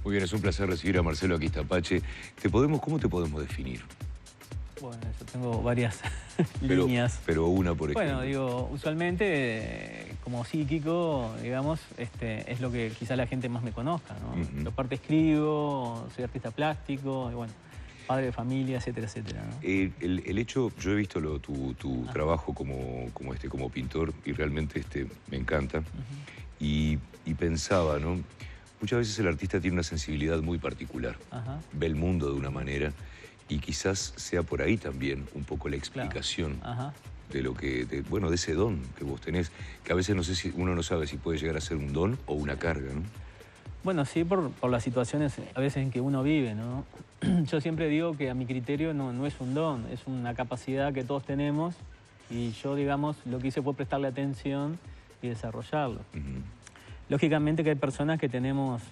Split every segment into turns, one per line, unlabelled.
Muy bien, es un placer recibir a Marcelo Aquistapache. ¿Cómo te podemos definir?
Bueno, yo tengo varias líneas.
Pero una, por ejemplo.
Bueno, digo, usualmente como psíquico, digamos, es lo que quizá la gente más me conozca, ¿no? Yo aparte escribo, soy artista plástico, y bueno, padre de familia, etcétera, etcétera, ¿no?
El hecho, yo he visto tu trabajo como pintor y realmente me encanta. Y pensaba, ¿no? Muchas veces el artista tiene una sensibilidad muy particular. Ve el mundo de una manera y quizás sea por ahí también un poco la explicación de lo que, de ese don que vos tenés, que a veces uno no sabe si puede llegar a ser un don o una carga, ¿no?
Bueno, sí, por las situaciones a veces en que uno vive, ¿no? Yo siempre digo que a mi criterio no es un don, es una capacidad que todos tenemos y yo, digamos, lo que hice fue prestarle atención y desarrollarlo. Lógicamente que hay personas que tenemos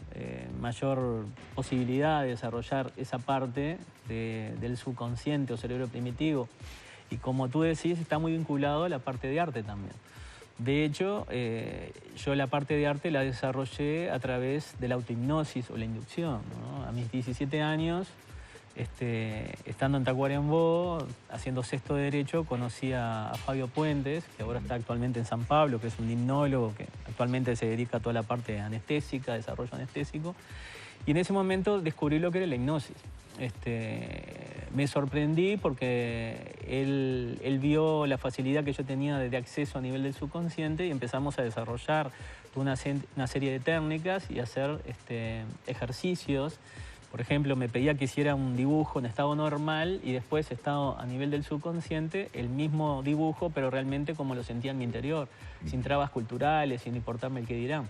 mayor posibilidad de desarrollar esa parte del subconsciente o cerebro primitivo. Y como tú decís, está muy vinculado a la parte de arte también. De hecho, yo la parte de arte la desarrollé a través de la autohipnosis o la inducción, ¿no? A mis 17 años, estando en Tacuarembó, haciendo sexto derecho, conocí a Fabio Puentes, que ahora está actualmente en San Pablo, que es un hipnólogo que actualmente se dedica a toda la parte anestésica, desarrollo anestésico. Y en ese momento descubrí lo que era la hipnosis. Me sorprendí porque él vio la facilidad que yo tenía de acceso a nivel del subconsciente y empezamos a desarrollar una serie de técnicas y hacer ejercicios. Por ejemplo, me pedía que hiciera un dibujo en estado normal y después, estado a nivel del subconsciente, el mismo dibujo, pero realmente como lo sentía en mi interior, sin trabas culturales, sin importarme el qué dirán.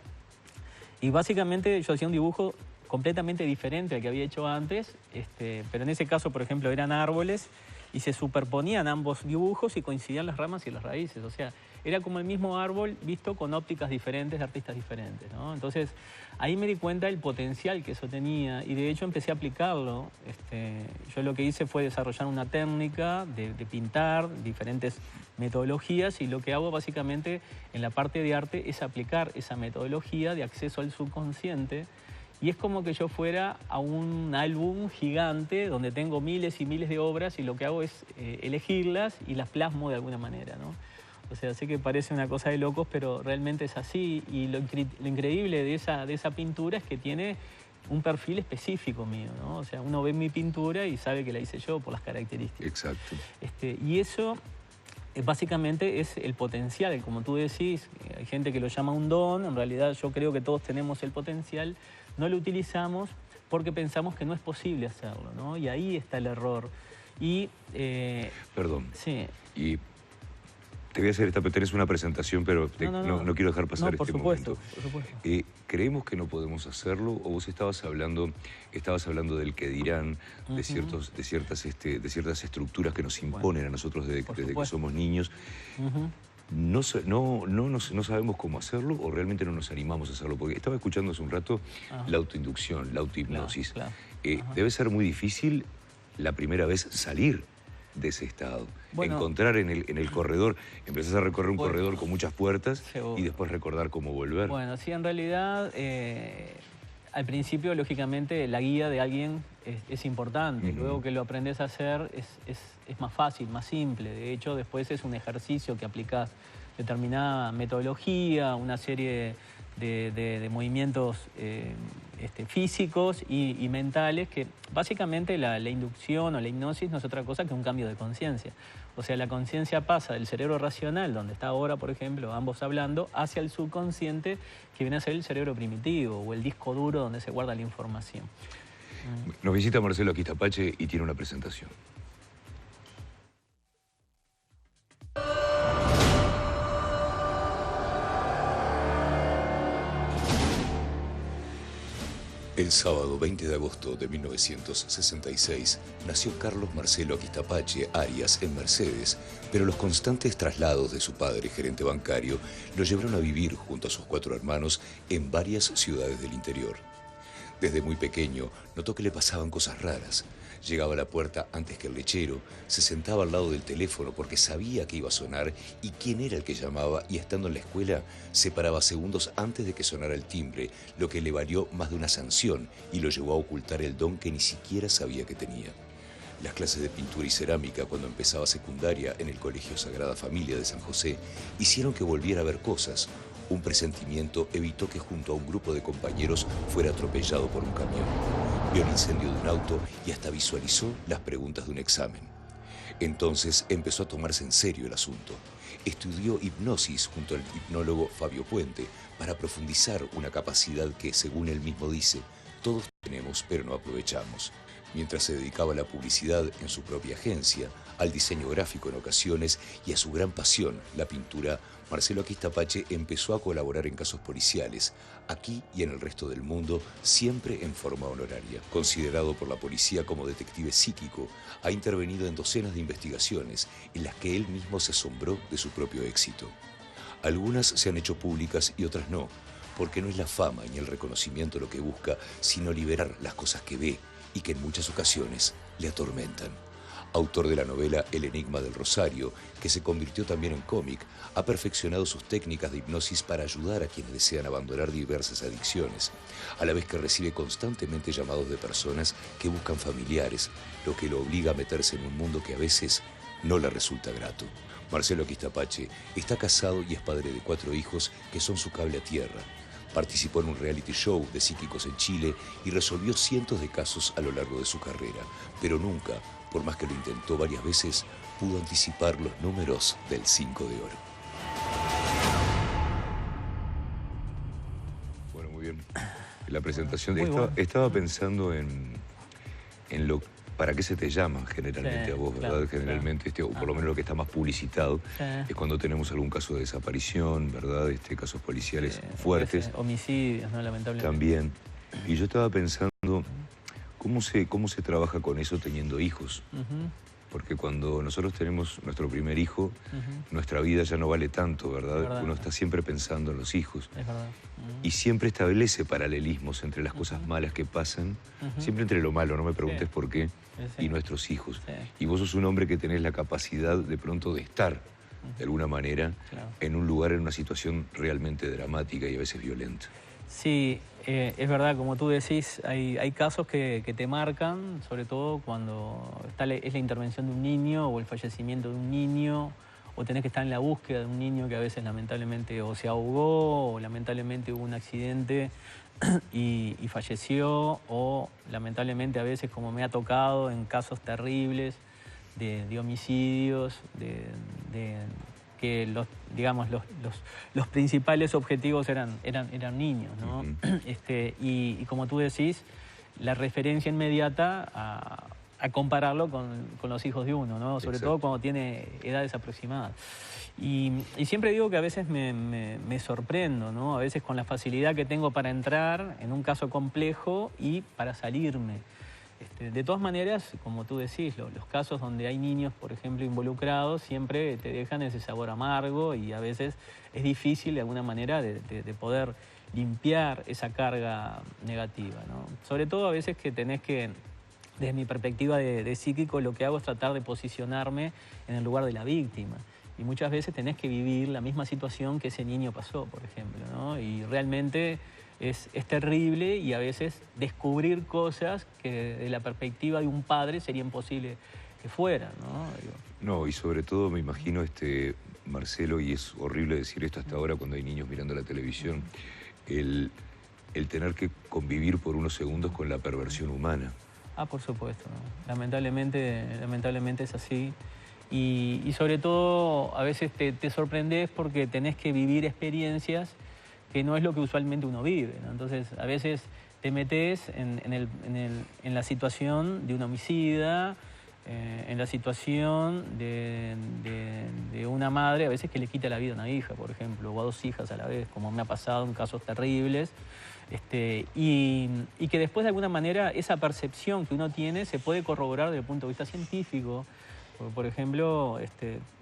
Y básicamente yo hacía un dibujo completamente diferente al que había hecho antes, pero en ese caso, por ejemplo, eran árboles y se superponían ambos dibujos y coincidían las ramas y las raíces. O sea, era como el mismo árbol visto con ópticas diferentes de artistas diferentes, ¿no? Entonces, ahí me di cuenta del potencial que eso tenía y de hecho empecé a aplicarlo. Yo lo que hice fue desarrollar una técnica de pintar, diferentes metodologías, y lo que hago básicamente en la parte de arte es aplicar esa metodología de acceso al subconsciente. Y es como que yo fuera a un álbum gigante donde tengo miles y miles de obras y lo que hago es elegirlas y las plasmo de alguna manera, ¿no? O sea, sé que parece una cosa de locos, pero realmente es así. Y lo increíble de esa pintura es que tiene un perfil específico mío, ¿no? O sea, uno ve mi pintura y sabe que la hice yo por las características.
Exacto.
Y eso básicamente es el potencial, como tú decís. Hay gente que lo llama un don, en realidad yo creo que todos tenemos el potencial. No lo utilizamos porque pensamos que no es posible hacerlo, ¿no? Y ahí está el error. Y,
Perdón.
Sí.
Y te voy a hacer tenés una presentación, pero no quiero dejar pasar
por
este
supuesto,
momento.
por supuesto.
¿Creemos que no podemos hacerlo? ¿O vos estabas hablando del que dirán, de ciertas estructuras que nos imponen a nosotros desde que somos niños? No sabemos cómo hacerlo o realmente no nos animamos a hacerlo, porque estaba escuchando hace un rato la autoinducción, la autohipnosis.
Claro.
Debe ser muy difícil la primera vez salir de ese estado, encontrar en el corredor, empezás a recorrer un corredor con muchas puertas y después recordar cómo volver.
Bueno, sí, en realidad al principio, lógicamente, la guía de alguien es importante. Luego que lo aprendes a hacer es más fácil, más simple. De hecho, después es un ejercicio que aplicás determinada metodología, una serie de movimientos físicos y mentales, que básicamente la inducción o la hipnosis no es otra cosa que un cambio de conciencia. O sea, la conciencia pasa del cerebro racional, donde está ahora, por ejemplo, ambos hablando, hacia el subconsciente, que viene a ser el cerebro primitivo o el disco duro donde se guarda la información.
Nos visita Marcelo Aquistapache y tiene una presentación. El sábado 20 de agosto de 1966 nació Carlos Marcelo Aquistapache Arias en Mercedes, pero los constantes traslados de su padre, gerente bancario, lo llevaron a vivir junto a sus 4 hermanos en varias ciudades del interior. Desde muy pequeño notó que le pasaban cosas raras. Llegaba a la puerta antes que el lechero, se sentaba al lado del teléfono porque sabía que iba a sonar y quién era el que llamaba, y estando en la escuela se paraba segundos antes de que sonara el timbre, lo que le valió más de una sanción y lo llevó a ocultar el don que ni siquiera sabía que tenía. Las clases de pintura y cerámica cuando empezaba secundaria en el Colegio Sagrada Familia de San José hicieron que volviera a ver cosas. Un presentimiento evitó que junto a un grupo de compañeros fuera atropellado por un camión. Vio el incendio de un auto y hasta visualizó las preguntas de un examen. Entonces empezó a tomarse en serio el asunto. Estudió hipnosis junto al hipnólogo Fabio Puente para profundizar una capacidad que, según él mismo dice, todos tenemos pero no aprovechamos. Mientras se dedicaba a la publicidad en su propia agencia, al diseño gráfico en ocasiones y a su gran pasión, la pintura, Marcelo Aquistapache empezó a colaborar en casos policiales, aquí y en el resto del mundo, siempre en forma honoraria. Considerado por la policía como detective psíquico, ha intervenido en docenas de investigaciones en las que él mismo se asombró de su propio éxito. Algunas se han hecho públicas y otras no, porque no es la fama ni el reconocimiento lo que busca, sino liberar las cosas que ve y que en muchas ocasiones le atormentan. Autor de la novela El Enigma del Rosario, que se convirtió también en cómic, ha perfeccionado sus técnicas de hipnosis para ayudar a quienes desean abandonar diversas adicciones, a la vez que recibe constantemente llamados de personas que buscan familiares, lo que lo obliga a meterse en un mundo que a veces no le resulta grato. Marcelo Aquistapache está casado y es padre de 4 hijos que son su cable a tierra. Participó en un reality show de psíquicos en Chile y resolvió cientos de casos a lo largo de su carrera, pero nunca, por más que lo intentó varias veces, pudo anticipar los números del 5 de oro. Bueno, muy bien. En la presentación estaba pensando en lo para qué se te llama generalmente a vos, ¿verdad?
Claro,
generalmente, o por lo menos lo que está más publicitado, es cuando tenemos algún caso de desaparición, ¿verdad? Casos policiales fuertes.
Homicidios, ¿no? Lamentablemente.
También. Y yo estaba pensando, ¿cómo se trabaja con eso teniendo hijos? Porque cuando nosotros tenemos nuestro primer hijo, nuestra vida ya no vale tanto, ¿verdad?
Es verdad.
Uno está siempre pensando en los hijos.
Es verdad.
Y siempre establece paralelismos entre las cosas malas que pasan, siempre entre lo malo, no me preguntes por qué, y nuestros hijos. Y vos sos un hombre que tenés la capacidad de pronto de estar, de alguna manera, en un lugar, en una situación realmente dramática y a veces violenta.
Sí, es verdad, como tú decís, hay casos que te marcan, sobre todo cuando es la intervención de un niño o el fallecimiento de un niño, o tenés que estar en la búsqueda de un niño que a veces lamentablemente o se ahogó, o lamentablemente hubo un accidente y falleció, o lamentablemente a veces, como me ha tocado en casos terribles de homicidios, que los principales objetivos eran niños, ¿no? Y como tú decís, la referencia inmediata a compararlo con los hijos de uno, ¿no? Sobre todo cuando tiene edades aproximadas. Y siempre digo que a veces me sorprendo, ¿no? A veces con la facilidad que tengo para entrar en un caso complejo y para salirme. De todas maneras, como tú decís, los casos donde hay niños, por ejemplo, involucrados, siempre te dejan ese sabor amargo y a veces es difícil de alguna manera de poder limpiar esa carga negativa, ¿no? Sobre todo a veces que tenés que, desde mi perspectiva de psíquico, lo que hago es tratar de posicionarme en el lugar de la víctima. Y muchas veces tenés que vivir la misma situación que ese niño pasó, por ejemplo, ¿no? Y realmente es terrible, y a veces descubrir cosas que desde la perspectiva de un padre sería imposible que fueran, ¿no?
No, y sobre todo me imagino, Marcelo, y es horrible decir esto hasta ahora cuando hay niños mirando la televisión, el tener que convivir por unos segundos con la perversión humana.
Por supuesto, ¿no? Lamentablemente es así. Y sobre todo a veces te sorprendes porque tenés que vivir experiencias que no es lo que usualmente uno vive, ¿no? Entonces, a veces te metes en la situación de un homicida, en la situación de una madre a veces que le quita la vida a una hija, por ejemplo, o a 2 hijas a la vez, como me ha pasado en casos terribles, y que después de alguna manera esa percepción que uno tiene se puede corroborar desde el punto de vista científico. Por ejemplo,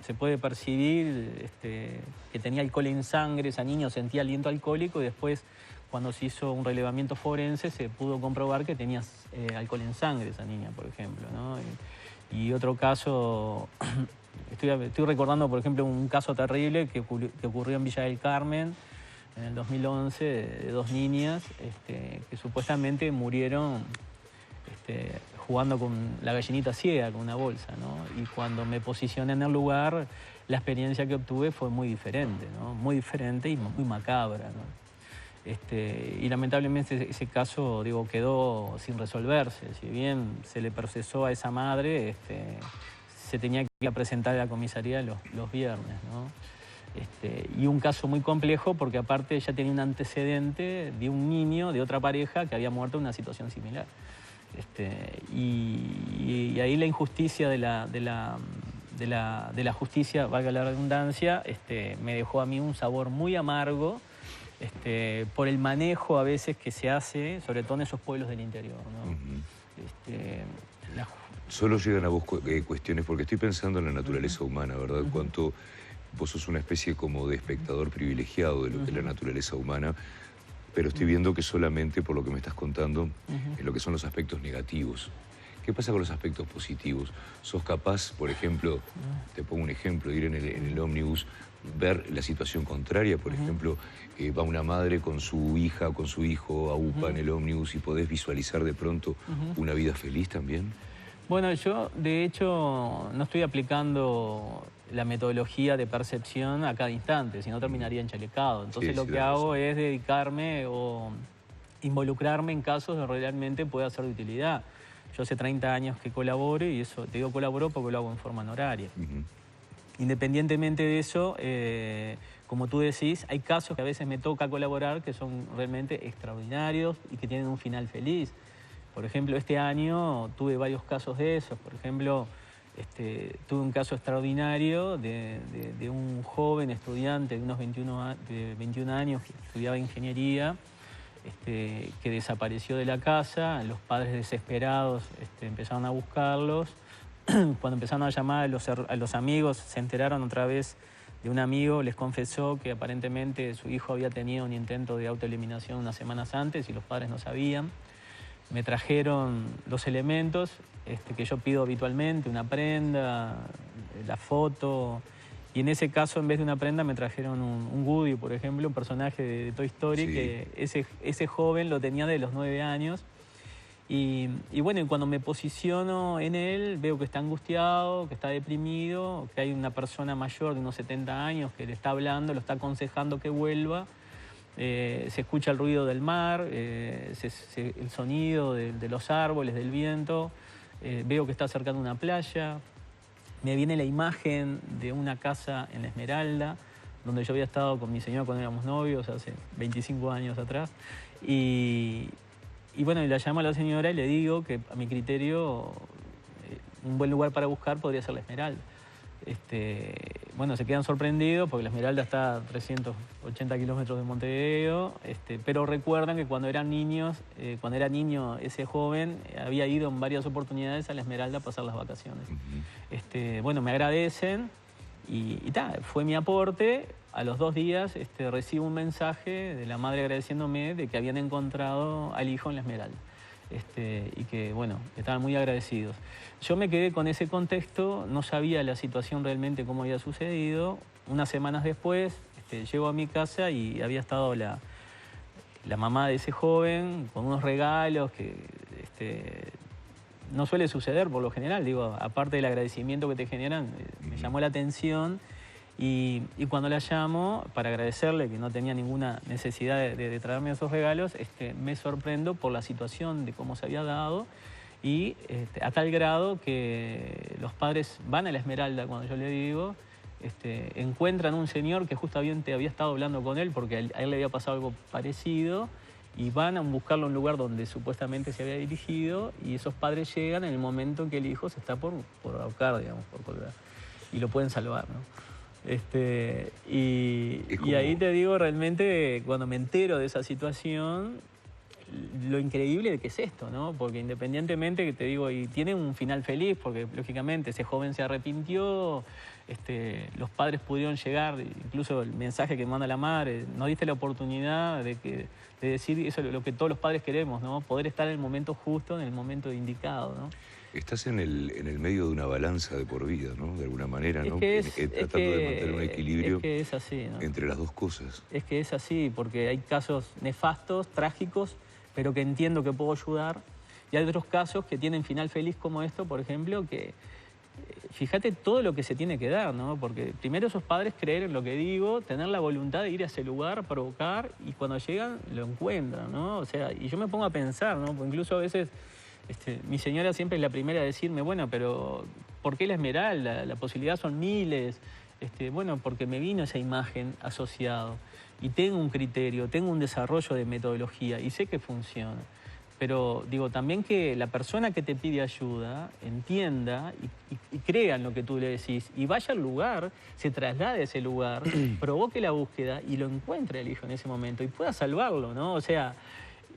se puede percibir que tenía alcohol en sangre, ese niño sentía aliento alcohólico, y después cuando se hizo un relevamiento forense se pudo comprobar que tenía alcohol en sangre esa niña, por ejemplo, ¿no? Y otro caso, estoy recordando, por ejemplo, un caso terrible que ocurrió en Villa del Carmen en el 2011 de dos niñas que supuestamente murieron jugando con la gallinita ciega, con una bolsa, ¿no? Y cuando me posicioné en el lugar, la experiencia que obtuve fue muy diferente, ¿no? Muy diferente y muy macabra, ¿no? Y lamentablemente ese caso, digo, quedó sin resolverse. Si bien se le procesó a esa madre, se tenía que ir a presentar a la comisaría los viernes, ¿no? Y un caso muy complejo porque aparte ella tenía un antecedente de un niño de otra pareja que había muerto en una situación similar. Y ahí la injusticia de la justicia, valga la redundancia, me dejó a mí un sabor muy amargo por el manejo a veces que se hace, sobre todo en esos pueblos del interior, ¿no?
Solo llegan a vos cuestiones, porque estoy pensando en la naturaleza humana, ¿verdad? Cuánto vos sos una especie como de espectador privilegiado de lo que es la naturaleza humana, pero estoy viendo que solamente por lo que me estás contando es lo que son los aspectos negativos. ¿Qué pasa con los aspectos positivos? ¿Sos capaz, por ejemplo, te pongo un ejemplo, de ir en el ómnibus, ver la situación contraria? Por ejemplo, va una madre con su hija o con su hijo a UPA en el ómnibus y podés visualizar de pronto una vida feliz también.
Bueno, yo de hecho no estoy aplicando la metodología de percepción a cada instante, si no terminaría enchalecado. Entonces lo que hago es dedicarme o involucrarme en casos donde realmente pueda ser de utilidad. Yo hace 30 años que colaboro y eso, te digo colaboro porque lo hago en forma honoraria. Independientemente de eso, como tú decís, hay casos que a veces me toca colaborar que son realmente extraordinarios y que tienen un final feliz. Por ejemplo, este año tuve varios casos de esos. Por ejemplo, tuve un caso extraordinario de un joven estudiante de unos 21 años que estudiaba ingeniería, que desapareció de la casa. Los padres desesperados empezaron a buscarlos. Cuando empezaron a llamar a los amigos, se enteraron otra vez de un amigo, les confesó que aparentemente su hijo había tenido un intento de autoeliminación unas semanas antes y los padres no sabían. Me trajeron los elementos que yo pido habitualmente, una prenda, la foto, y en ese caso en vez de una prenda me trajeron un Woody, por ejemplo, un personaje de Toy Story, que ese joven lo tenía de los 9 años. Y bueno, y cuando me posiciono en él, veo que está angustiado, que está deprimido, que hay una persona mayor de unos 70 años que le está hablando, lo está aconsejando que vuelva. Se escucha el ruido del mar, el sonido de los árboles, del viento. Veo que está acercando una playa. Me viene la imagen de una casa en La Esmeralda, donde yo había estado con mi señora cuando éramos novios, hace 25 años atrás. Y bueno, la llamo a la señora y le digo que a mi criterio un buen lugar para buscar podría ser La Esmeralda. Bueno, se quedan sorprendidos porque La Esmeralda está a 380 kilómetros de Montevideo, pero recuerdan que cuando eran niños, cuando era niño ese joven, había ido en varias oportunidades a La Esmeralda a pasar las vacaciones. Bueno, me agradecen y fue mi aporte. A los 2 días recibo un mensaje de la madre agradeciéndome de que habían encontrado al hijo en La Esmeralda. Y que, bueno, estaban muy agradecidos. Yo me quedé con ese contexto, no sabía la situación realmente cómo había sucedido. Unas semanas después llego a mi casa y había estado la mamá de ese joven con unos regalos que no suele suceder por lo general. Digo, aparte del agradecimiento que te generan, me llamó la atención. Y cuando la llamo, para agradecerle que no tenía ninguna necesidad de traerme esos regalos, me sorprendo por la situación de cómo se había dado y a tal grado que los padres van a La Esmeralda, cuando yo le digo, encuentran un señor que justamente había estado hablando con él porque a él le había pasado algo parecido y van a buscarlo a un lugar donde supuestamente se había dirigido y esos padres llegan en el momento en que el hijo se está por ahorcar, digamos, por colgar, y lo pueden salvar, ¿no? Y ahí te digo, realmente, cuando me entero de esa situación, lo increíble de que es esto, ¿no? Porque independientemente, que te digo, y tiene un final feliz, porque lógicamente ese joven se arrepintió, los padres pudieron llegar, incluso el mensaje que manda la madre, nos diste la oportunidad de decir eso es lo que todos los padres queremos, ¿no? Poder estar en el momento justo, en el momento indicado, ¿no?
Estás en el medio de una balanza de por vida, ¿no? De alguna manera, ¿no? Tratando de mantener un equilibrio
es así, ¿no?
entre las dos cosas.
Es que es así, porque hay casos nefastos, trágicos, pero que entiendo que puedo ayudar. Y hay otros casos que tienen final feliz como esto, por ejemplo, que fíjate todo lo que se tiene que dar, ¿no? Porque primero esos padres creer en lo que digo, tener la voluntad de ir a ese lugar, provocar, y cuando llegan lo encuentran, ¿no? O sea, y yo me pongo a pensar, ¿no? Porque incluso a veces mi señora siempre es la primera a decirme, bueno, pero ¿por qué la Esmeralda? La posibilidad son miles. Bueno, porque me vino esa imagen asociado y tengo un criterio, tengo un desarrollo de metodología y sé que funciona. Pero digo también que la persona que te pide ayuda entienda y crea en lo que tú le decís y vaya al lugar, se traslade a ese lugar, provoque la búsqueda y lo encuentre al hijo en ese momento y pueda salvarlo, ¿no? O sea,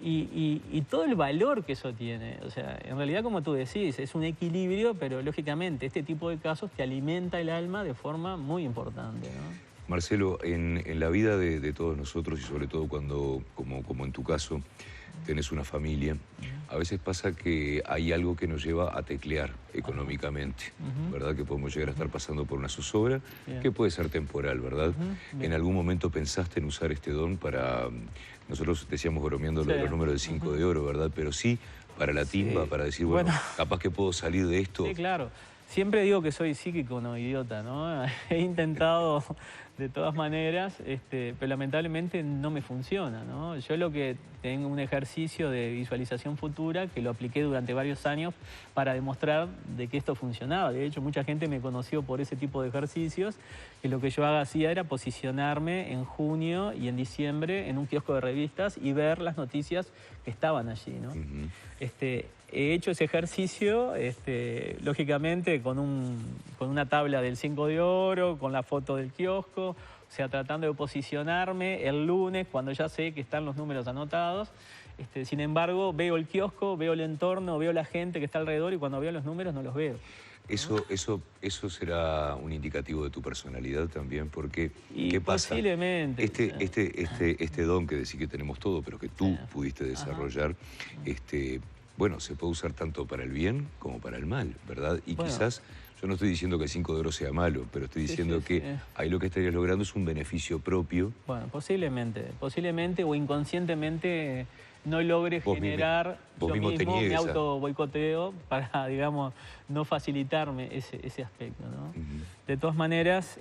y todo el valor que eso tiene. O sea, en realidad, como tú decís, es un equilibrio, pero lógicamente este tipo de casos te alimenta el alma de forma muy importante, ¿no?
Marcelo, en la vida de todos nosotros y sobre todo cuando, como en tu caso, tenés una familia, a veces pasa que hay algo que nos lleva a teclear económicamente, ¿verdad? Que podemos llegar a estar pasando por una zozobra, que puede ser temporal, ¿verdad? ¿En algún momento pensaste en usar este don para, nosotros decíamos bromeando lo de los números de 5 de oro, ¿verdad? Pero sí para la timba, para decir, bueno, capaz que puedo salir de esto.
Sí, claro. Siempre digo que soy psíquico, no idiota, ¿no? He intentado de todas maneras, pero lamentablemente no me funciona, ¿no? Yo lo que tengo un ejercicio de visualización futura que lo apliqué durante varios años para demostrar de que esto funcionaba. De hecho, mucha gente me conoció por ese tipo de ejercicios, que lo que yo hacía era posicionarme en junio y en diciembre en un kiosco de revistas y ver las noticias que estaban allí, ¿no? He hecho ese ejercicio, lógicamente, con una tabla del 5 de oro, con la foto del kiosco, o sea, tratando de posicionarme el lunes cuando ya sé que están los números anotados. Sin embargo, veo el kiosco, veo el entorno, veo la gente que está alrededor y cuando veo los números no los veo.
Eso será un indicativo de tu personalidad también, porque ¿qué pasa?
Posiblemente.
Este don que decís que tenemos todo, pero que tú pudiste desarrollar, bueno, se puede usar tanto para el bien como para el mal, ¿verdad? Y bueno, quizás, yo no estoy diciendo que el 5 de oro sea malo, pero estoy diciendo que ahí lo que estarías logrando es un beneficio propio.
Bueno, posiblemente o inconscientemente no logre generar, yo mismo me auto boicoteo para, digamos, no facilitarme ese aspecto, ¿no? De todas maneras,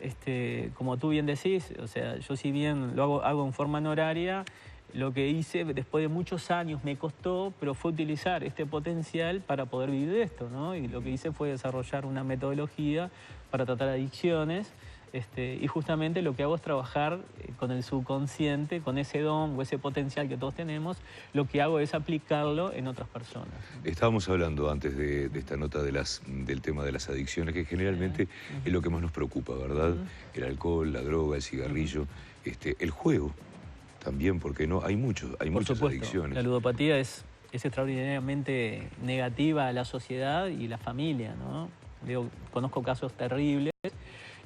como tú bien decís, o sea, yo si bien lo hago en forma honoraria, lo que hice después de muchos años me costó, pero fue utilizar este potencial para poder vivir de esto, ¿no? Y lo que hice fue desarrollar una metodología para tratar adicciones, y justamente lo que hago es trabajar con el subconsciente, con ese don o ese potencial que todos tenemos, lo que hago es aplicarlo en otras personas.
Estábamos hablando antes de esta nota del tema de las adicciones, que generalmente es lo que más nos preocupa, ¿verdad? El alcohol, la droga, el cigarrillo, el juego. También, porque no hay muchas adicciones.
La ludopatía es extraordinariamente negativa a la sociedad y la familia, ¿no? Digo, conozco casos terribles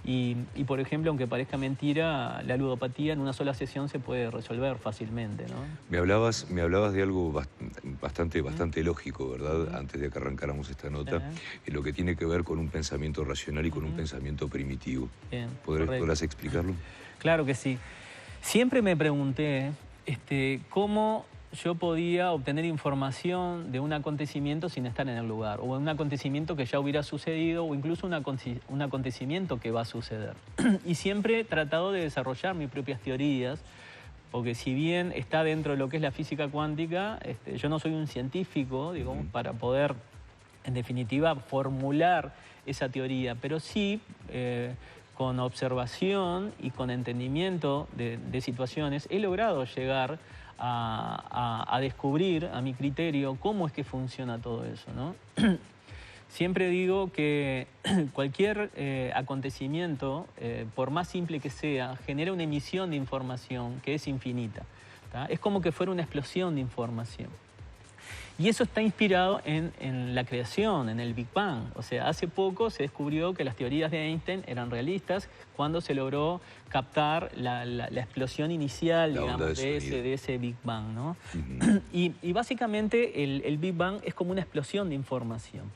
y, por ejemplo, aunque parezca mentira, la ludopatía en una sola sesión se puede resolver fácilmente, ¿no?
Me hablabas de algo bastante lógico, ¿verdad? Antes de que arrancáramos esta nota, en lo que tiene que ver con un pensamiento racional y con un pensamiento primitivo. ¿Podrás explicarlo?
Claro que sí. Siempre me pregunté cómo yo podía obtener información de un acontecimiento sin estar en el lugar, o un acontecimiento que ya hubiera sucedido, o incluso un acontecimiento que va a suceder. Y siempre he tratado de desarrollar mis propias teorías, porque si bien está dentro de lo que es la física cuántica, yo no soy un científico, digamos, para poder, en definitiva, formular esa teoría, pero sí con observación y con entendimiento de situaciones, he logrado llegar a descubrir, a mi criterio, cómo es que funciona todo eso, ¿no? Siempre digo que cualquier acontecimiento, por más simple que sea, genera una emisión de información que es infinita, ¿tá? Es como que fuera una explosión de información. Y eso está inspirado en la creación, en el Big Bang. O sea, hace poco se descubrió que las teorías de Einstein eran realistas cuando se logró captar la explosión inicial, digamos, de ese Big Bang, ¿no? Y básicamente el Big Bang es como una explosión de información.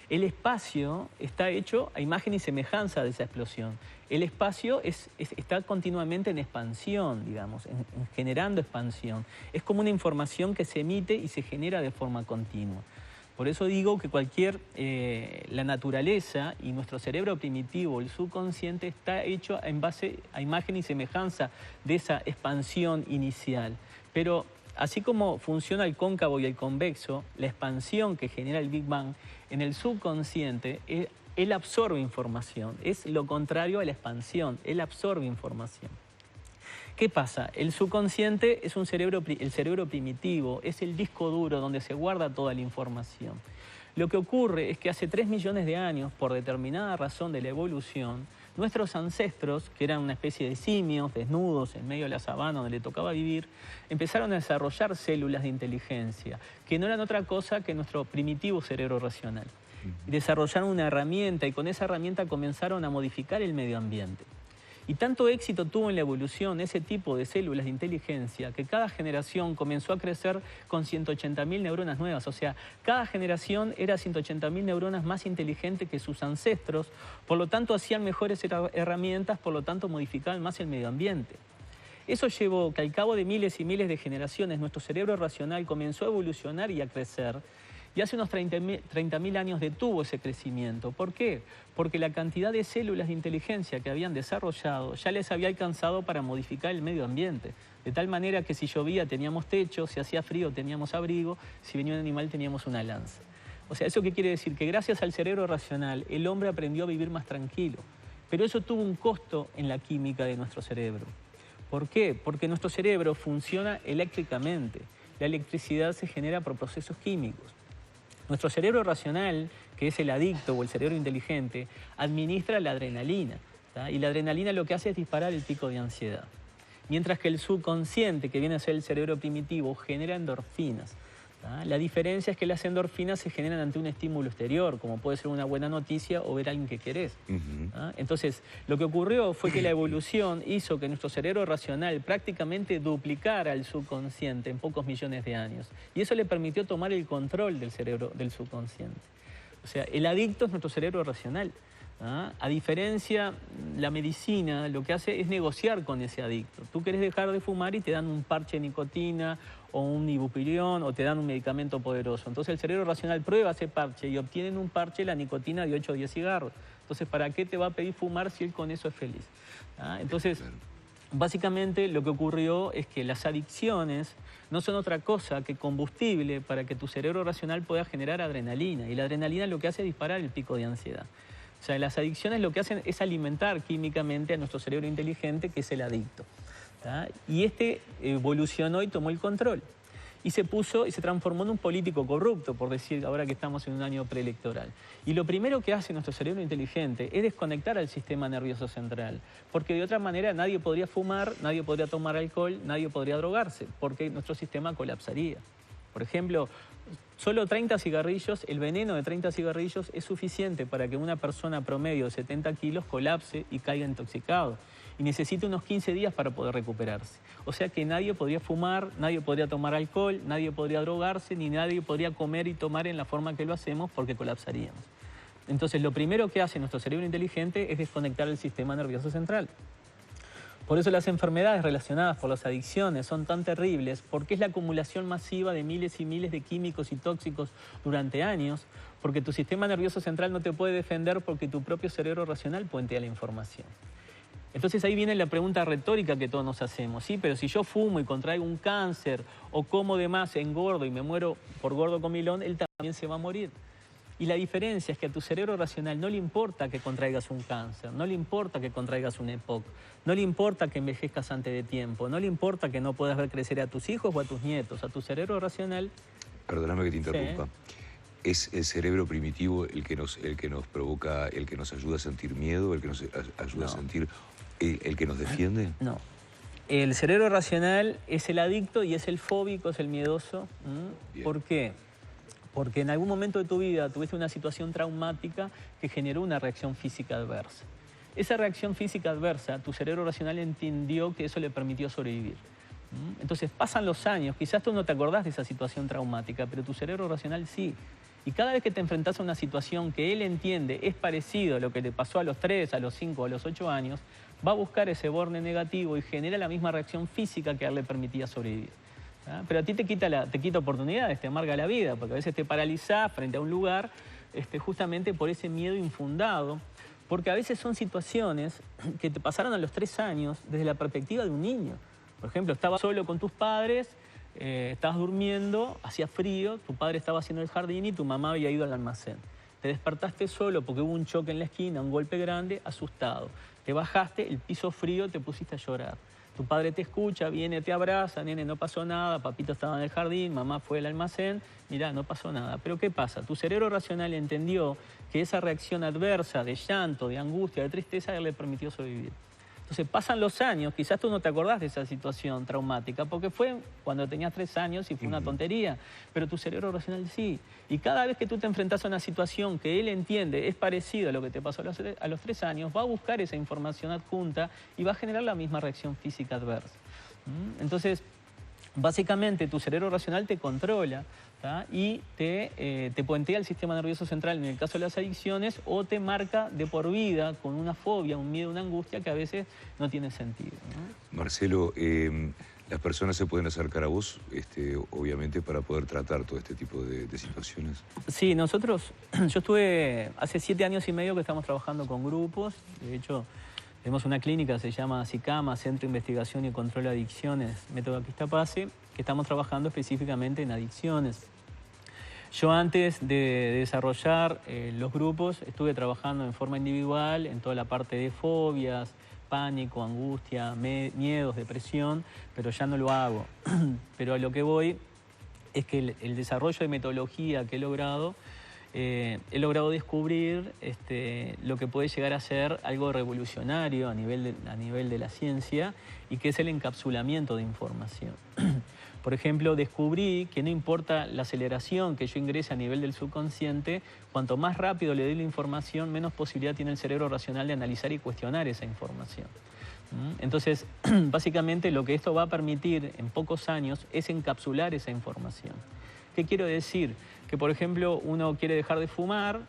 El espacio está hecho a imagen y semejanza de esa explosión. El espacio está continuamente en expansión, digamos, generando expansión. Es como una información que se emite y se genera de forma continua. Por eso digo que la naturaleza y nuestro cerebro primitivo, el subconsciente, está hecho en base a imagen y semejanza de esa expansión inicial. Pero así como funciona el cóncavo y el convexo, la expansión que genera el Big Bang, en el subconsciente, él absorbe información. Es lo contrario a la expansión, él absorbe información. ¿Qué pasa? El subconsciente es el cerebro primitivo, es el disco duro donde se guarda toda la información. Lo que ocurre es que hace 3 millones de años, por determinada razón de la evolución, nuestros ancestros, que eran una especie de simios desnudos en medio de la sabana donde le tocaba vivir, empezaron a desarrollar células de inteligencia, que no eran otra cosa que nuestro primitivo cerebro racional. Y desarrollaron una herramienta y con esa herramienta comenzaron a modificar el medio ambiente. Y tanto éxito tuvo en la evolución ese tipo de células de inteligencia que cada generación comenzó a crecer con 180.000 neuronas nuevas. O sea, cada generación era 180.000 neuronas más inteligente que sus ancestros, por lo tanto hacían mejores herramientas, por lo tanto modificaban más el medio ambiente. Eso llevó que al cabo de miles y miles de generaciones nuestro cerebro racional comenzó a evolucionar y a crecer. Y hace unos 30.000 años detuvo ese crecimiento. ¿Por qué? Porque la cantidad de células de inteligencia que habían desarrollado ya les había alcanzado para modificar el medio ambiente. De tal manera que si llovía teníamos techo, si hacía frío teníamos abrigo, si venía un animal teníamos una lanza. O sea, ¿eso qué quiere decir? Que gracias al cerebro racional el hombre aprendió a vivir más tranquilo. Pero eso tuvo un costo en la química de nuestro cerebro. ¿Por qué? Porque nuestro cerebro funciona eléctricamente. La electricidad se genera por procesos químicos. Nuestro cerebro racional, que es el adicto o el cerebro inteligente, administra la adrenalina, ¿tá? Y la adrenalina lo que hace es disparar el pico de ansiedad. Mientras que el subconsciente, que viene a ser el cerebro primitivo, genera endorfinas, ¿tá? La diferencia es que las endorfinas se generan ante un estímulo exterior, como puede ser una buena noticia o ver a alguien que querés. Entonces, lo que ocurrió fue que la evolución hizo que nuestro cerebro racional prácticamente duplicara al subconsciente en pocos millones de años. Y eso le permitió tomar el control del cerebro del subconsciente. O sea, el adicto es nuestro cerebro racional. A diferencia, la medicina lo que hace es negociar con ese adicto. Tú querés dejar de fumar y te dan un parche de nicotina o un ibuprofeno o te dan un medicamento poderoso. Entonces el cerebro racional prueba ese parche y obtienen un parche la nicotina de 8 o 10 cigarros. Entonces, ¿para qué te va a pedir fumar si él con eso es feliz? Entonces, básicamente lo que ocurrió es que las adicciones no son otra cosa que combustible para que tu cerebro racional pueda generar adrenalina. Y la adrenalina lo que hace es disparar el pico de ansiedad. O sea, las adicciones lo que hacen es alimentar químicamente a nuestro cerebro inteligente, que es el adicto, ¿tá? Y este evolucionó y tomó el control. Y se transformó en un político corrupto, por decir, ahora que estamos en un año preelectoral. Y lo primero que hace nuestro cerebro inteligente es desconectar al sistema nervioso central, porque de otra manera nadie podría fumar, nadie podría tomar alcohol, nadie podría drogarse, porque nuestro sistema colapsaría. Por ejemplo, solo 30 cigarrillos, el veneno de 30 cigarrillos es suficiente para que una persona promedio de 70 kilos colapse y caiga intoxicado. Y necesita unos 15 días para poder recuperarse. O sea que nadie podría fumar, nadie podría tomar alcohol, nadie podría drogarse, ni nadie podría comer y tomar en la forma que lo hacemos porque colapsaríamos. Entonces, lo primero que hace nuestro cerebro inteligente es desconectar el sistema nervioso central. Por eso las enfermedades relacionadas por las adicciones son tan terribles, porque es la acumulación masiva de miles y miles de químicos y tóxicos durante años, porque tu sistema nervioso central no te puede defender porque tu propio cerebro racional puentea la información. Entonces ahí viene la pregunta retórica que todos nos hacemos, ¿sí? Pero si yo fumo y contraigo un cáncer o como de más, engordo y me muero por gordo comilón, él también se va a morir. Y la diferencia es que a tu cerebro racional no le importa que contraigas un cáncer, no le importa que contraigas un EPOC, no le importa que envejezcas antes de tiempo, no le importa que no puedas ver crecer a tus hijos o a tus nietos. A tu cerebro racional...
Perdóname que te interrumpa.
Sí.
¿Es el cerebro primitivo el que nos provoca, el que nos ayuda a sentir miedo, el que nos ayuda a sentir, el que nos defiende?
No. El cerebro racional es el adicto y es el fóbico, es el miedoso. ¿Por qué? Porque en algún momento de tu vida tuviste una situación traumática que generó una reacción física adversa. Esa reacción física adversa, tu cerebro racional entendió que eso le permitió sobrevivir. Entonces pasan los años, quizás tú no te acordás de esa situación traumática, pero tu cerebro racional sí. Y cada vez que te enfrentás a una situación que él entiende es parecido a lo que te pasó a los 3, a los 5, a los 8 años, va a buscar ese borne negativo y genera la misma reacción física que a él le permitía sobrevivir. Pero a ti te quita oportunidades, te amarga la vida, porque a veces te paralizás frente a un lugar justamente por ese miedo infundado, porque a veces son situaciones que te pasaron a los 3 años desde la perspectiva de un niño. Por ejemplo, estabas solo con tus padres, estabas durmiendo, hacía frío, tu padre estaba haciendo el jardín y tu mamá había ido al almacén. Te despertaste solo porque hubo un choque en la esquina, un golpe grande, asustado. Te bajaste, el piso frío, te pusiste a llorar. Tu padre te escucha, viene, te abraza, nene, no pasó nada, papito estaba en el jardín, mamá fue al almacén, mirá, no pasó nada. Pero ¿qué pasa? Tu cerebro racional entendió que esa reacción adversa de llanto, de angustia, de tristeza, le permitió sobrevivir. Entonces pasan los años, quizás tú no te acordás de esa situación traumática, porque fue cuando tenías 3 años y fue una tontería, pero tu cerebro racional sí. Y cada vez que tú te enfrentás a una situación que él entiende es parecido a lo que te pasó a los 3 años, va a buscar esa información adjunta y va a generar la misma reacción física adversa. Entonces, básicamente tu cerebro racional te controla, ¿tá? Y te puentea el sistema nervioso central en el caso de las adicciones o te marca de por vida con una fobia, un miedo, una angustia que a veces no tiene sentido, ¿no?
Marcelo, las personas se pueden acercar a vos, obviamente, para poder tratar todo este tipo de situaciones.
Sí, yo estuve hace 7 años y medio que estamos trabajando con grupos. De hecho, tenemos una clínica, se llama SICAMA, Centro de Investigación y Control de Adicciones, Método Aquistapase, que estamos trabajando específicamente en adicciones. Yo antes de desarrollar los grupos estuve trabajando en forma individual en toda la parte de fobias, pánico, angustia, miedos, depresión, pero ya no lo hago. Pero a lo que voy es que el desarrollo de metodología que he logrado descubrir lo que puede llegar a ser algo revolucionario a nivel de la ciencia y que es el encapsulamiento de información. Por ejemplo, descubrí que no importa la aceleración que yo ingrese a nivel del subconsciente, cuanto más rápido le doy la información, menos posibilidad tiene el cerebro racional de analizar y cuestionar esa información. Entonces, básicamente lo que esto va a permitir en pocos años es encapsular esa información. ¿Qué quiero decir? Que, por ejemplo, uno quiere dejar de fumar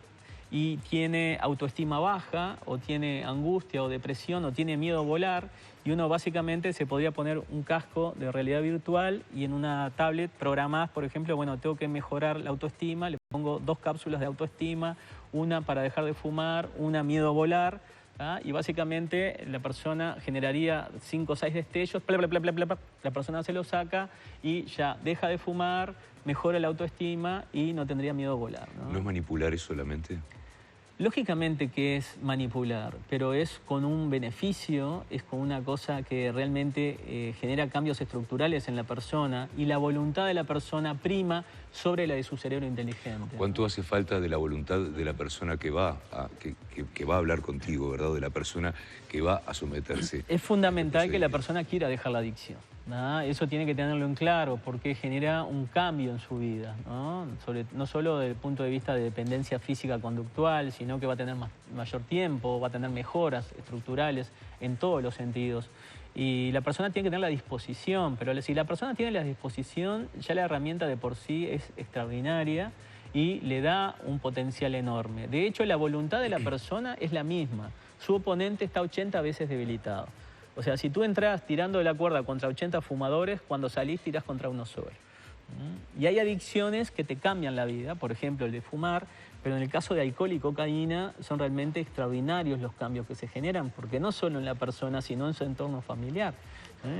y tiene autoestima baja, o tiene angustia o depresión, o tiene miedo a volar, y uno básicamente se podría poner un casco de realidad virtual y en una tablet programás, por ejemplo, bueno, tengo que mejorar la autoestima, le pongo 2 cápsulas de autoestima, una para dejar de fumar, una miedo a volar, y básicamente la persona generaría 5 o 6 destellos, la persona se lo saca y ya deja de fumar, mejora la autoestima y no tendría miedo a volar, ¿no?
¿No es manipular eso solamente?
Lógicamente que es manipular, pero es con un beneficio, es con una cosa que realmente genera cambios estructurales en la persona y la voluntad de la persona prima sobre la de su cerebro inteligente.
¿Cuánto hace falta de la voluntad de la persona que va a hablar contigo, ¿verdad? De la persona que va a someterse?
Es fundamental que la persona quiera dejar la adicción, ¿no? Eso tiene que tenerlo en claro porque genera un cambio en su vida, ¿no? No solo desde el punto de vista de dependencia física conductual, sino que va a tener mayor tiempo, va a tener mejoras estructurales en todos los sentidos. Y la persona tiene que tener la disposición, pero si la persona tiene la disposición, ya la herramienta de por sí es extraordinaria y le da un potencial enorme. De hecho, la voluntad de la persona es la misma. Su oponente está 80 veces debilitado. O sea, si tú entras tirando de la cuerda contra 80 fumadores, cuando salís tirás contra uno solo. Y hay adicciones que te cambian la vida, por ejemplo el de fumar, pero en el caso de alcohol y cocaína son realmente extraordinarios los cambios que se generan, porque no solo en la persona, sino en su entorno familiar.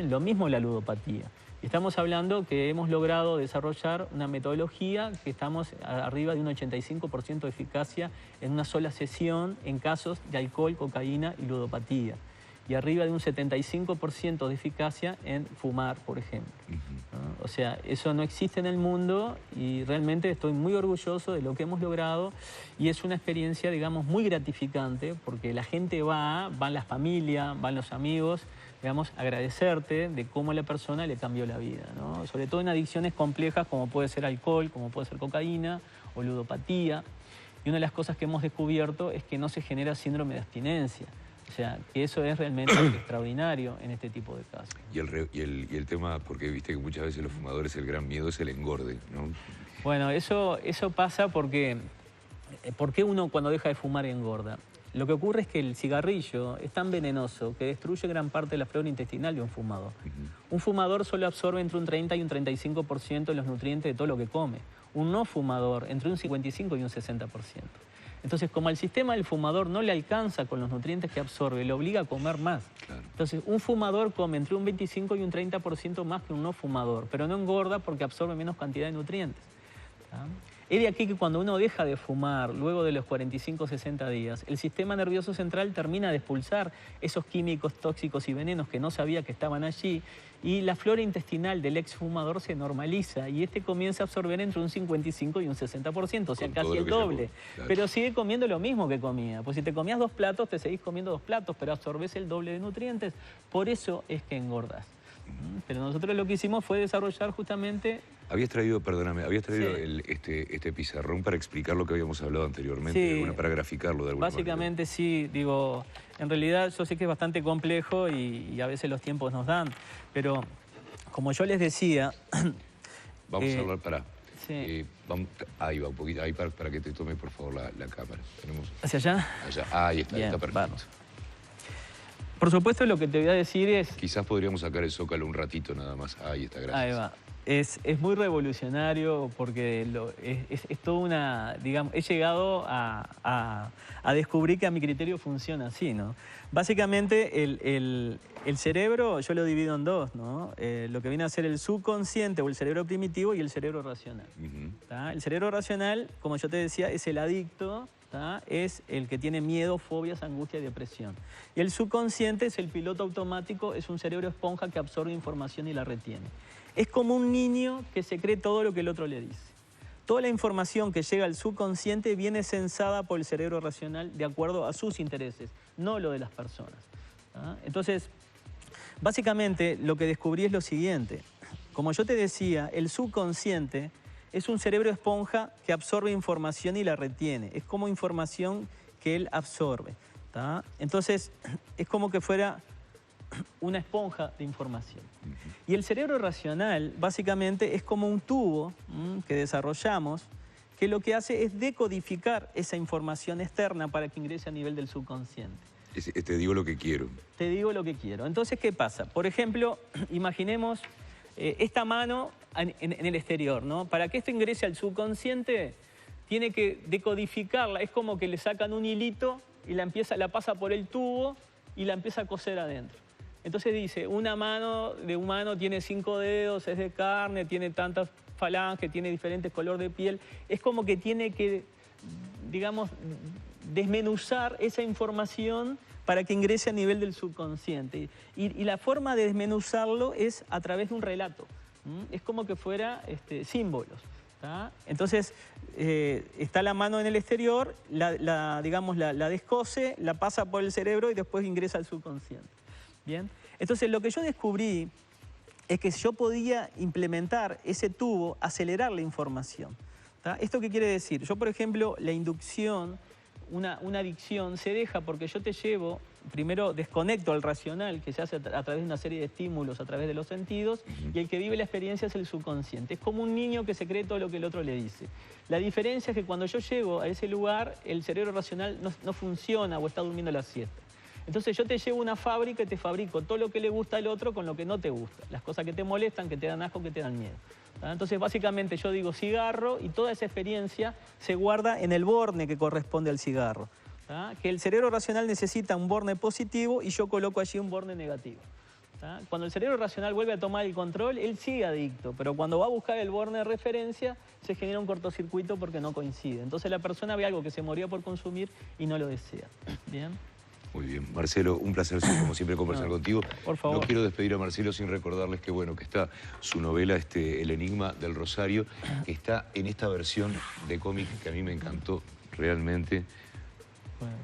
Lo mismo la ludopatía. Y estamos hablando que hemos logrado desarrollar una metodología que estamos arriba de un 85% de eficacia en una sola sesión en casos de alcohol, cocaína y ludopatía. Y arriba de un 75% de eficacia en fumar, por ejemplo. ¿No? O sea, eso no existe en el mundo y realmente estoy muy orgulloso de lo que hemos logrado y es una experiencia, digamos, muy gratificante porque la gente van las familias, van los amigos, digamos, agradecerte de cómo la persona le cambió la vida, ¿no? Sobre todo en adicciones complejas como puede ser alcohol, como puede ser cocaína o ludopatía. Y una de las cosas que hemos descubierto es que no se genera síndrome de abstinencia. O sea, que eso es realmente extraordinario en este tipo de casos.
Y el tema, porque viste que muchas veces los fumadores el gran miedo es el engorde, ¿no?
Bueno, eso pasa porque ¿por qué uno cuando deja de fumar engorda? Lo que ocurre es que el cigarrillo es tan venenoso que destruye gran parte de la flora intestinal de un fumador. Un fumador solo absorbe entre un 30 y un 35% de los nutrientes de todo lo que come. Un no fumador entre un 55 y un 60%. Entonces, como al sistema del fumador no le alcanza con los nutrientes que absorbe, le obliga a comer más.
Claro.
Entonces, un fumador come entre un 25 y un 30% más que un no fumador, pero no engorda porque absorbe menos cantidad de nutrientes. ¿Ah? Es de aquí que cuando uno deja de fumar, luego de los 45 o 60 días, el sistema nervioso central termina de expulsar esos químicos tóxicos y venenos que no sabía que estaban allí, y la flora intestinal del exfumador se normaliza y este comienza a absorber entre un 55 y un 60%, o sea, casi el doble. Claro. Pero sigue comiendo lo mismo que comía. Pues si te comías 2 platos, te seguís comiendo 2 platos, pero absorbes el doble de nutrientes. Por eso es que engordas. Pero nosotros lo que hicimos fue desarrollar justamente...
Habías traído, perdóname,
sí.
este pizarrón para explicar lo que habíamos hablado anteriormente,
sí.
Para graficarlo de alguna
Básicamente
manera.
Sí, digo, en realidad yo sé que es bastante complejo y a veces los tiempos nos dan, pero como yo les decía...
Vamos a hablar,
sí.
Ahí va, un poquito, ahí para que te tome por favor la cámara. ¿Tenemos?
¿Hacia allá?
Allá, ahí está,
Bien,
está perfecto.
Vamos. Por supuesto lo que te voy a decir es...
Quizás podríamos sacar el zócalo un ratito nada más. Ahí está, gracias.
Ahí va. Es muy revolucionario porque es toda una, digamos, he llegado a descubrir que a mi criterio funciona así, ¿no? Básicamente el cerebro yo lo divido en dos, ¿no? Lo que viene a ser el subconsciente o el cerebro primitivo y el cerebro racional. El cerebro racional, como yo te decía, es el adicto, es el que tiene miedo, fobias, angustia y depresión. Y el subconsciente es el piloto automático, es un cerebro esponja que absorbe información y la retiene. Es como un niño que se cree todo lo que el otro le dice. Toda la información que llega al subconsciente viene censada por el cerebro racional de acuerdo a sus intereses, no lo de las personas. Entonces, básicamente lo que descubrí es lo siguiente. Como yo te decía, el subconsciente es un cerebro esponja que absorbe información y la retiene. Es como información que él absorbe. Entonces, es como que fuera una esponja de información. Y el cerebro racional, básicamente, es como un tubo que desarrollamos, que lo que hace es decodificar esa información externa para que ingrese a nivel del subconsciente.
Te digo lo que quiero.
Te digo lo que quiero. Entonces, ¿qué pasa? Por ejemplo, imaginemos esta mano en el exterior, ¿no? Para que esto ingrese al subconsciente, tiene que decodificarla. Es como que le sacan un hilito y la pasa por el tubo y la empieza a coser adentro. Entonces dice, una mano de humano tiene 5 dedos, es de carne, tiene tantas falanges, tiene diferentes colores de piel. Es como que tiene que, digamos, desmenuzar esa información para que ingrese a nivel del subconsciente. Y la forma de desmenuzarlo es a través de un relato. Es como que fuera símbolos. Entonces, está la mano en el exterior, la descose, la pasa por el cerebro y después ingresa al subconsciente. Bien, entonces lo que yo descubrí es que yo podía implementar ese tubo, acelerar la información. ¿Esto qué quiere decir? Yo, por ejemplo, la inducción, una adicción, se deja porque yo te llevo, primero desconecto al racional, que se hace a través de una serie de estímulos, a través de los sentidos, y el que vive la experiencia es el subconsciente. Es como un niño que se cree todo lo que el otro le dice. La diferencia es que cuando yo llego a ese lugar, el cerebro racional no funciona o está durmiendo la siesta. Entonces yo te llevo a una fábrica y te fabrico todo lo que le gusta al otro con lo que no te gusta. Las cosas que te molestan, que te dan asco, que te dan miedo. Entonces básicamente yo digo cigarro y toda esa experiencia se guarda en el borne que corresponde al cigarro. Que el cerebro racional necesita un borne positivo y yo coloco allí un borne negativo. Cuando el cerebro racional vuelve a tomar el control, él sigue adicto, pero cuando va a buscar el borne de referencia se genera un cortocircuito porque no coincide. Entonces la persona ve algo que se moría por consumir y no lo desea. ¿Bien?
Muy bien. Marcelo, un placer como siempre conversar contigo.
Por favor.
No quiero despedir a Marcelo sin recordarles que, bueno, que está su novela, El Enigma del Rosario, que está en esta versión de cómic que a mí me encantó realmente.
Bueno.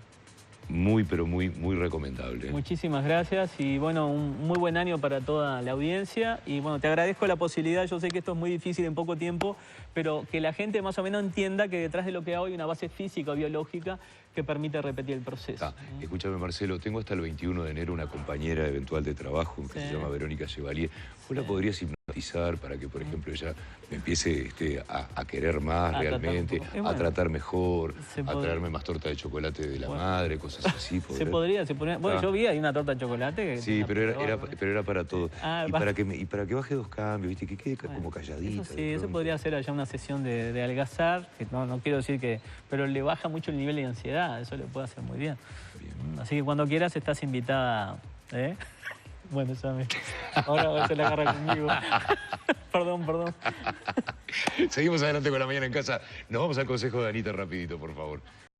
muy, pero muy, muy recomendable.
Muchísimas gracias y bueno, un muy buen año para toda la audiencia y bueno, te agradezco la posibilidad, yo sé que esto es muy difícil en poco tiempo, pero que la gente más o menos entienda que detrás de lo que hago hay una base física o biológica que permite repetir el proceso.
Escúchame, Marcelo, tengo hasta el 21 de enero una compañera eventual de trabajo que se llama Verónica Chevalier. ¿Vos la podrías hipnotizar para que, por ejemplo, ella me empiece a querer más realmente, a tratar mejor, a traerme más torta de chocolate de la madre, cosas así?
Se podría. Bueno, yo vi ahí una torta de chocolate.
Sí, pero era para todo. Y para que baje 2 cambios, ¿viste? Que quede como calladita.
Eso sí, eso podría ser allá una sesión de adelgazar, que no quiero decir que... Pero le baja mucho el nivel de ansiedad, eso le puede hacer muy bien. Así que cuando quieras estás invitada, ¿eh? Bueno, ya ahora se la agarra conmigo. Perdón.
Seguimos adelante con La Mañana en Casa. Nos vamos al consejo de Anita rapidito, por favor.